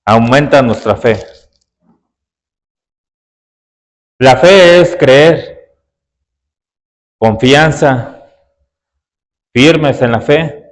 aumenta nuestra fe. La fe es creer, confianza, firmes en la fe.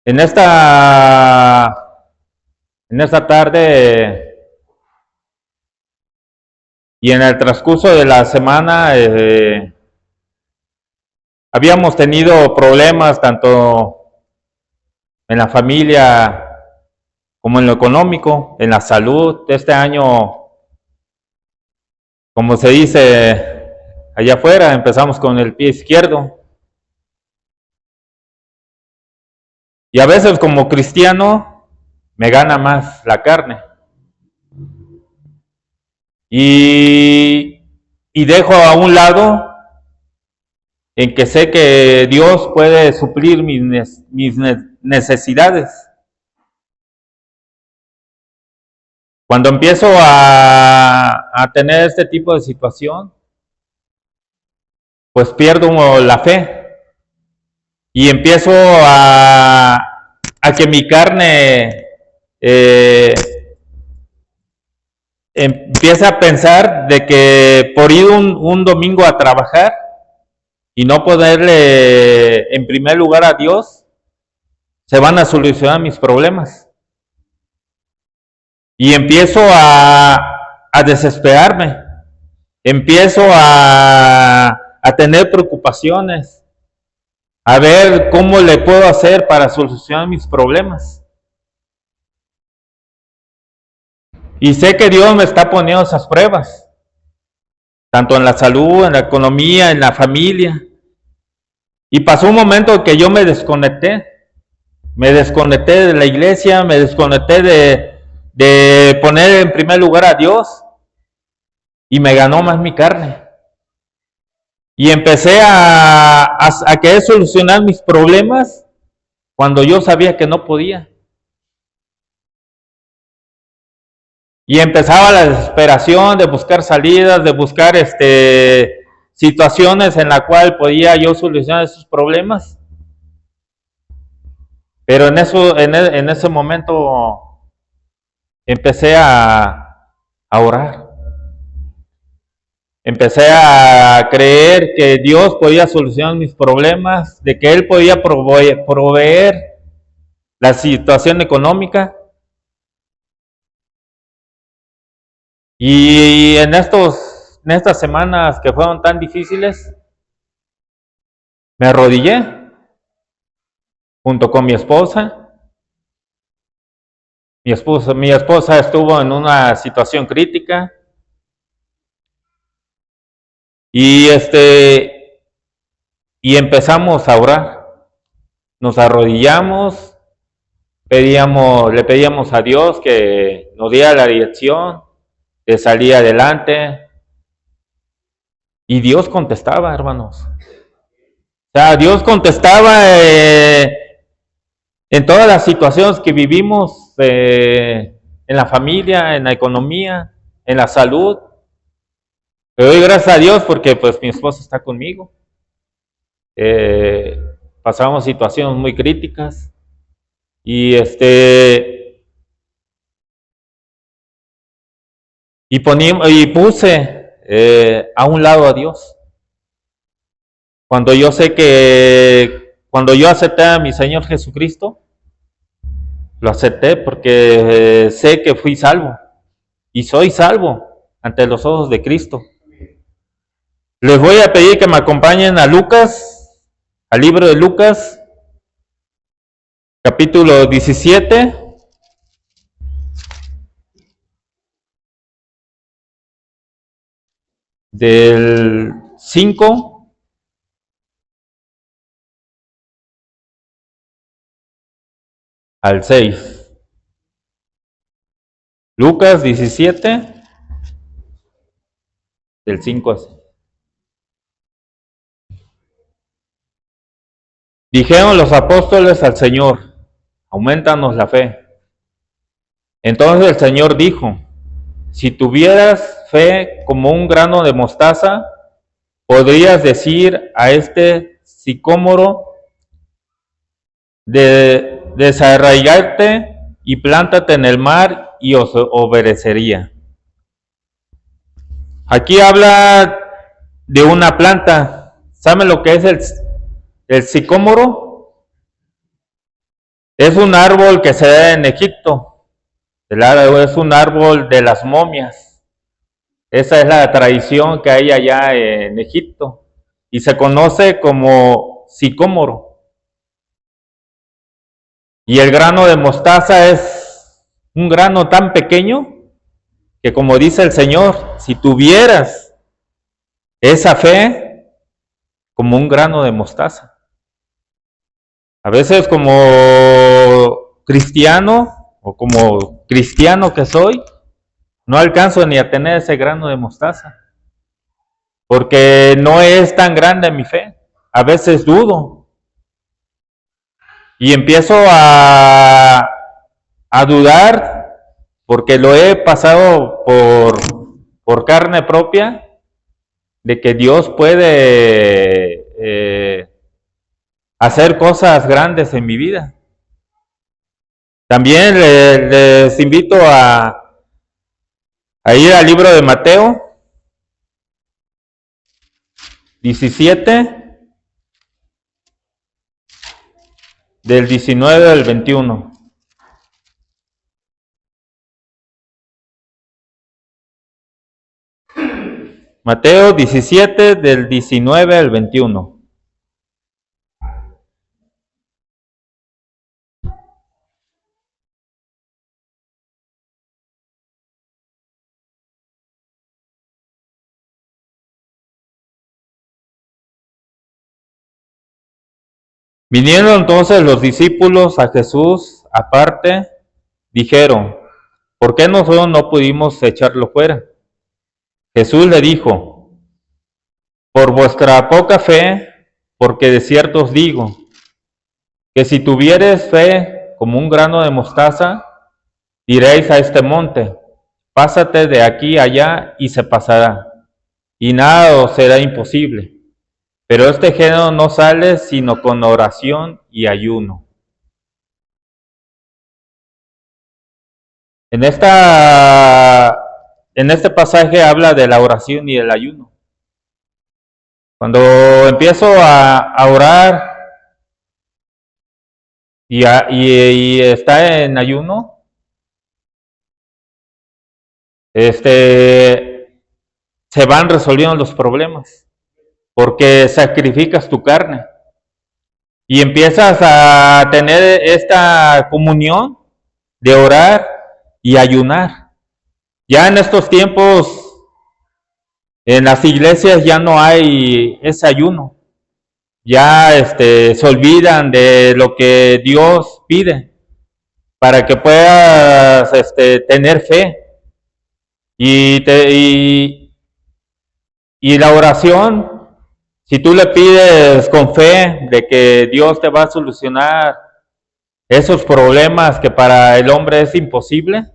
En esta tarde y en el transcurso de la semana habíamos tenido problemas tanto en la familia como en lo económico, en la salud. Este año, como se dice allá afuera, empezamos con el pie izquierdo. Y a veces como cristiano me gana más la carne. Y dejo a un lado en que sé que Dios puede suplir mis necesidades. Cuando empiezo a tener este tipo de situación, pues pierdo la fe y empiezo a que mi carne empieza a pensar de que por ir un domingo a trabajar y no ponerle en primer lugar a Dios, se van a solucionar mis problemas. Y empiezo a desesperarme, empiezo a tener preocupaciones, a ver cómo le puedo hacer para solucionar mis problemas. Y sé que Dios me está poniendo esas pruebas, tanto en la salud, en la economía, en la familia. Y pasó un momento que yo me desconecté de la iglesia, me desconecté de poner en primer lugar a Dios, y me ganó más mi carne. Y empecé a querer solucionar mis problemas cuando yo sabía que no podía. Y empezaba la desesperación de buscar salidas, de buscar situaciones en la cual podía yo solucionar esos problemas. Pero en ese momento empecé a orar. Empecé a creer que Dios podía solucionar mis problemas, de que Él podía proveer la situación económica. Y en estas semanas que fueron tan difíciles, me arrodillé junto con mi esposa. Mi esposa estuvo en una situación crítica. Y empezamos a orar. Nos arrodillamos, le pedíamos a Dios que nos diera la dirección de salir adelante. Y Dios contestaba, hermanos. O sea, Dios contestaba en todas las situaciones que vivimos, en la familia, en la economía, en la salud. Le doy gracias a Dios porque pues mi esposa está conmigo. Pasamos situaciones muy críticas y puse a un lado a Dios. Cuando yo acepté a mi Señor Jesucristo, lo acepté porque sé que fui salvo y soy salvo ante los ojos de Cristo. Les voy a pedir que me acompañen a Lucas, al libro de Lucas, capítulo 17. Del 5 al 6. Lucas 17, del 5 al 6. Dijeron los apóstoles al Señor: aumentanos la fe. Entonces el Señor dijo: si tuvieras fe como un grano de mostaza, podrías decir a este sicómoro de desarraigarte y plántate en el mar y os obedecería. Aquí habla de una planta. ¿Saben lo que es el sicómoro? Es un árbol que se da en Egipto. Es un árbol de las momias. Esa es la tradición que hay allá en Egipto. Y se conoce como sicómoro. Y el grano de mostaza es un grano tan pequeño que, como dice el Señor, si tuvieras esa fe como un grano de mostaza. A veces como cristiano o como cristiano que soy, no alcanzo ni a tener ese grano de mostaza, porque no es tan grande mi fe. A veces dudo y empiezo a dudar, porque lo he pasado por carne propia, de que Dios puede hacer cosas grandes en mi vida. También les invito a ir al libro de Mateo 17, del 19 al 21. Mateo 17, del 19 al 21. Vinieron entonces los discípulos a Jesús aparte, dijeron, ¿por qué nosotros no pudimos echarlo fuera? Jesús le dijo, por vuestra poca fe, porque de cierto os digo, que si tuviereis fe como un grano de mostaza, diréis a este monte, pásate de aquí allá y se pasará, y nada os será imposible. Pero este género no sale sino con oración y ayuno. En este pasaje habla de la oración y el ayuno. Cuando empiezo a orar y está en ayuno, se van resolviendo los problemas, porque sacrificas tu carne y empiezas a tener esta comunión de orar y ayunar. Ya en estos tiempos, en las iglesias ya no hay ese ayuno. Ya se olvidan de lo que Dios pide para que puedas tener fe. Y la oración, si tú le pides con fe de que Dios te va a solucionar esos problemas que para el hombre es imposible,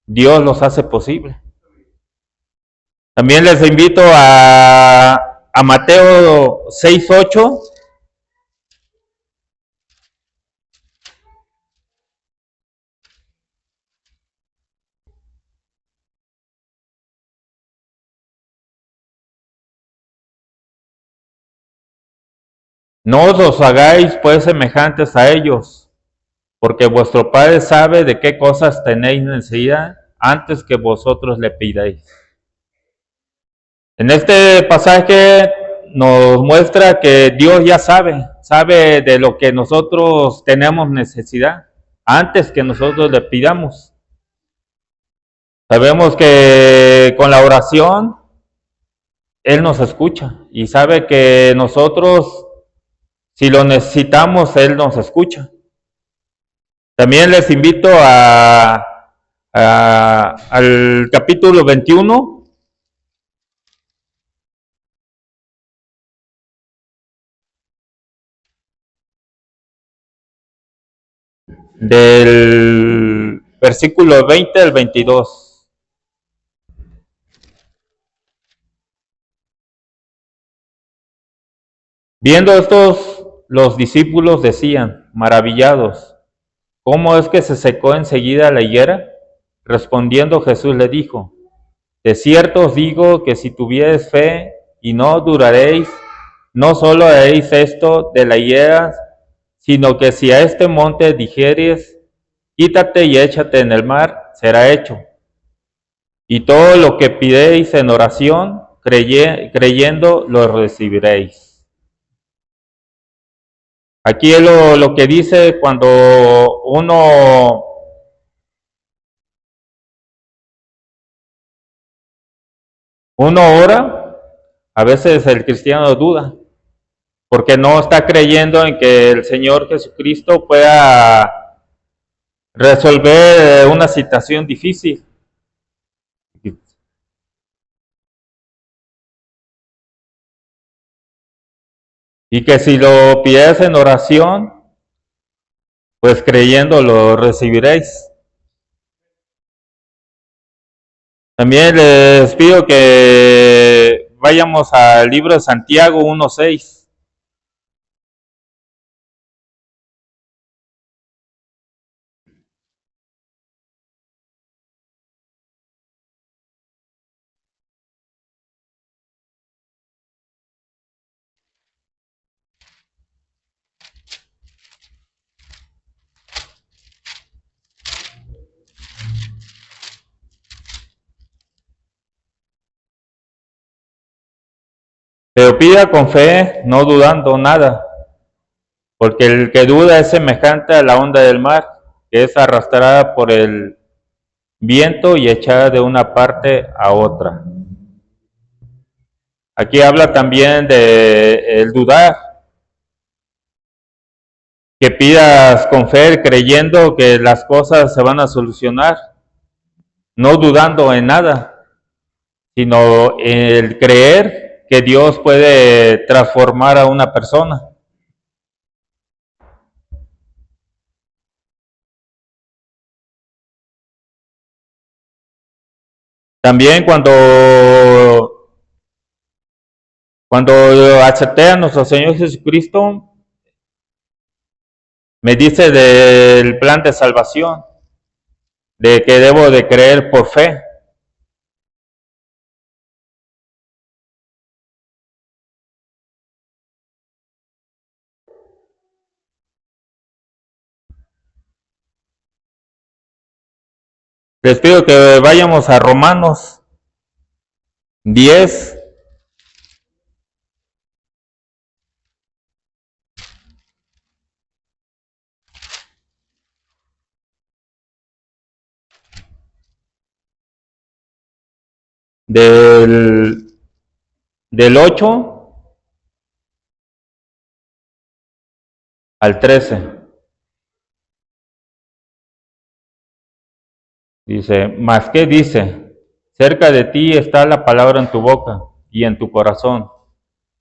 Dios los hace posible. También les invito a Mateo 6:8. No os hagáis pues semejantes a ellos, porque vuestro Padre sabe de qué cosas tenéis necesidad antes que vosotros le pidáis. En este pasaje nos muestra que Dios ya sabe de lo que nosotros tenemos necesidad antes que nosotros le pidamos. Sabemos que con la oración Él nos escucha y sabe que nosotros, si lo necesitamos, Él nos escucha. También les invito al capítulo 21 del versículo 20 al 22. Viendo estos, los discípulos decían, maravillados, ¿cómo es que se secó enseguida la higuera? Respondiendo Jesús le dijo, de cierto os digo que si tuviereis fe y no dudaréis, no solo haréis esto de la higuera, sino que si a este monte dijeres, quítate y échate en el mar, será hecho. Y todo lo que pidéis en oración, creyendo, lo recibiréis. Aquí es lo que dice cuando uno ora, a veces el cristiano duda, porque no está creyendo en que el Señor Jesucristo pueda resolver una situación difícil. Y que si lo pides en oración, pues creyendo lo recibiréis. También les pido que vayamos al libro de Santiago 1:6. Pero pida con fe, no dudando nada, porque el que duda es semejante a la onda del mar, que es arrastrada por el viento y echada de una parte a otra. Aquí habla también de el dudar, que pidas con fe, creyendo que las cosas se van a solucionar, no dudando en nada, sino el creer que Dios puede transformar a una persona. También cuando acepté a nuestro Señor Jesucristo, me dice del plan de salvación, de que debo de creer por fe. Les pido que vayamos a Romanos 10, del, del 8 al 13. Dice, ¿más qué dice? Cerca de ti está la palabra en tu boca y en tu corazón.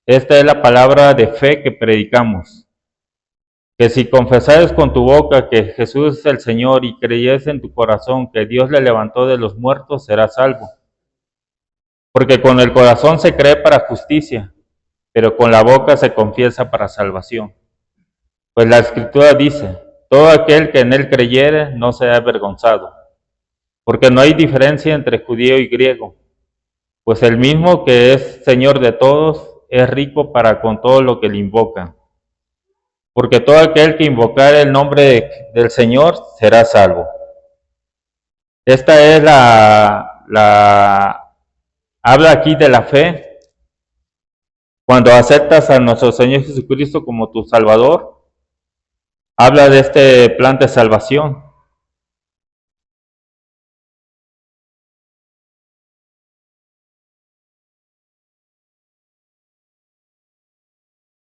Esta es la palabra de fe que predicamos. Que si confesares con tu boca que Jesús es el Señor y creyes en tu corazón que Dios le levantó de los muertos, serás salvo. Porque con el corazón se cree para justicia, pero con la boca se confiesa para salvación. Pues la Escritura dice, todo aquel que en él creyere no será avergonzado, porque no hay diferencia entre judío y griego, pues el mismo que es Señor de todos es rico para con todo lo que le invocan. Porque todo aquel que invocare el nombre del Señor será salvo. Esta es habla aquí de la fe. Cuando aceptas a nuestro Señor Jesucristo como tu Salvador, habla de este plan de salvación.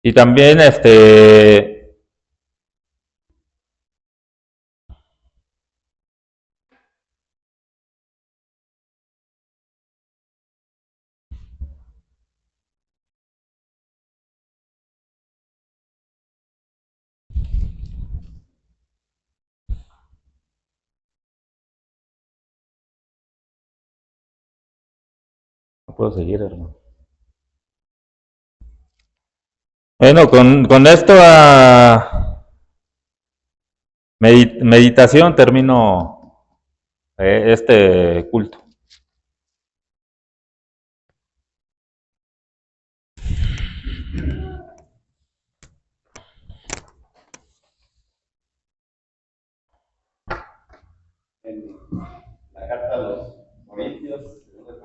Y también no puedo seguir, hermano. Bueno, con esto meditación termino este culto. En la carta a los Corintios